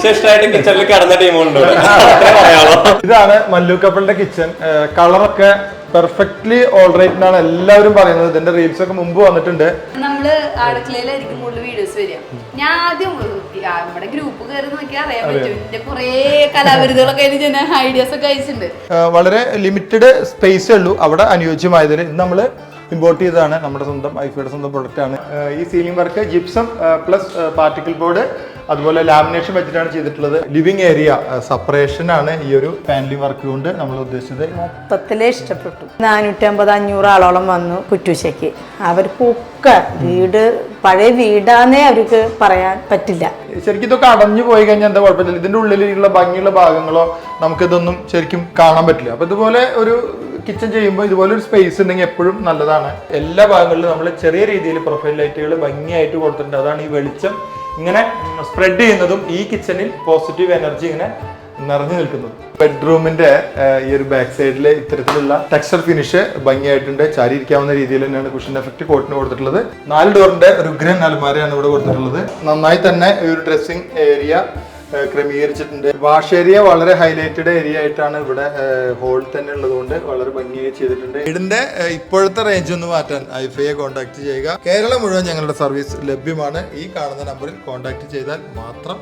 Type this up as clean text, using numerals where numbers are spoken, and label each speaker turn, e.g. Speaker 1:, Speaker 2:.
Speaker 1: Kitchen ഇഷ്ടമായിട്ട് കിച്ചണിൽ കിടന്ന ടീമുണ്ട്.
Speaker 2: ഇതാണ് മല്ലു കപ്പിളിന്റെ കിച്ചൺ. കളറൊക്കെ പെർഫെക്റ്റ്ലി ഓൾറൈറ്റ് ആണ് എല്ലാവരും പറയുന്നത്. ഇതിന്റെ റീൽസ് ഒക്കെ മുമ്പ് വന്നിട്ടുണ്ട്.
Speaker 3: നമ്മള് അടുക്കളയിലായിരിക്കും കൂടുതൽ വീഡിയോസ് വരിക. ഞാൻ ആദ്യം നമ്മുടെ ഗ്രൂപ്പ് കയറി നോക്കിയാൽ അറിയാൻ പറ്റും. ഇതിന്റെ കുറെ കലാവിരുദ്ധകളൊക്കെ ഐഡിയാസ് ഒക്കെ അയച്ചിട്ടുണ്ട്.
Speaker 2: വളരെ ലിമിറ്റഡ് സ്പേസേ ഉള്ളൂ അവിടെ അനുയോജ്യമായതിൽ. ഇന്ന് നമ്മള് ഇമ്പോർട്ട് ചെയ്തതാണ്, നമ്മുടെ സ്വന്തം ഐഫയുടെ സ്വന്തം പ്രൊഡക്റ്റ് ആണ്. ഈ ceiling work gypsum plus particle board അതുപോലെ ലാമിനേഷൻ വെച്ചിട്ടാണ് ചെയ്തിട്ടുള്ളത്. ലിവിംഗ് ഏരിയ സെപ്പറേഷൻ ആണ് ഈ ഒരു പാനലിംഗ് വർക്ക് കൊണ്ട് നമ്മൾ ഉദ്ദേശിച്ചത്.
Speaker 4: മൊത്തത്തിലേ ഇഷ്ടപ്പെട്ടു. 450-500 ആളോളം വന്നു കുറ്റൂശയ്ക്ക്. അവർക്കൊക്കെ വീട് പഴയ വീടാന്നേ അവർക്ക് പറയാൻ പറ്റില്ല.
Speaker 2: ശരിക്കും ഇതൊക്കെ അടഞ്ഞു പോയി കഴിഞ്ഞാൽ എന്താ കുഴപ്പമില്ല. ഇതിന്റെ ഉള്ളിലുള്ള ഭംഗിയുള്ള ഭാഗങ്ങളോ നമുക്കിതൊന്നും ശരിക്കും കാണാൻ പറ്റില്ല. അപ്പൊ ഇതുപോലെ ഒരു കിച്ചൺ ചെയ്യുമ്പോൾ ഇതുപോലെ ഒരു സ്പേസ് ഉണ്ടെങ്കിൽ എപ്പോഴും നല്ലതാണ്. എല്ലാ ഭാഗങ്ങളിലും നമ്മൾ ചെറിയ രീതിയിൽ പ്രൊഫൈൽ ലൈറ്റുകൾ ഭംഗിയായിട്ട് കൊടുത്തിട്ടുണ്ട്. അതാണ് ഈ വെളിച്ചം ഇങ്ങനെ സ്പ്രെഡ് ചെയ്യുന്നതും ഈ കിച്ചണിൽ പോസിറ്റീവ് എനർജി ഇങ്ങനെ നിറഞ്ഞു നിൽക്കുന്നത്. ബെഡ്റൂമിന്റെ ഈ ഒരു ബാക്ക് സൈഡിൽ ഇത്തരത്തിലുള്ള ടെക്സ്ചർ ഫിനിഷ് ഭംഗിയായിട്ടുണ്ട്. ചാരി ഇരിക്കാവുന്ന രീതിയിൽ തന്നെയാണ് കുഷൻ എഫക്ട് കോട്ടിന് കൊടുത്തിട്ടുള്ളത്. 4 ഡോറിന്റെ ഒരു ഗ്രൻ അലമാരയാണ് ഇവിടെ കൊടുത്തിട്ടുള്ളത്. നന്നായി തന്നെ ഈ ഒരു ഡ്രസ്സിംഗ് ഏരിയ ക്രമീകരിച്ചിട്ടുണ്ട്. വാഷ് ഏരിയ വളരെ ഹൈലൈറ്റഡ് ഏരിയ ആയിട്ടാണ് ഇവിടെ ഹോൾ തന്നെ ഉള്ളതുകൊണ്ട് വളരെ ഭംഗിയായി ചെയ്തിട്ടുണ്ട്. വീടിന്റെ ഇപ്പോഴത്തെ റേഞ്ച് ഒന്ന് മാറ്റാൻ ഐഫയെ കോൺടാക്ട് ചെയ്യുക. കേരളം മുഴുവൻ ഞങ്ങളുടെ സർവീസ് ലഭ്യമാണ്. ഈ കാണുന്ന നമ്പറിൽ കോൺടാക്ട് ചെയ്താൽ മാത്രം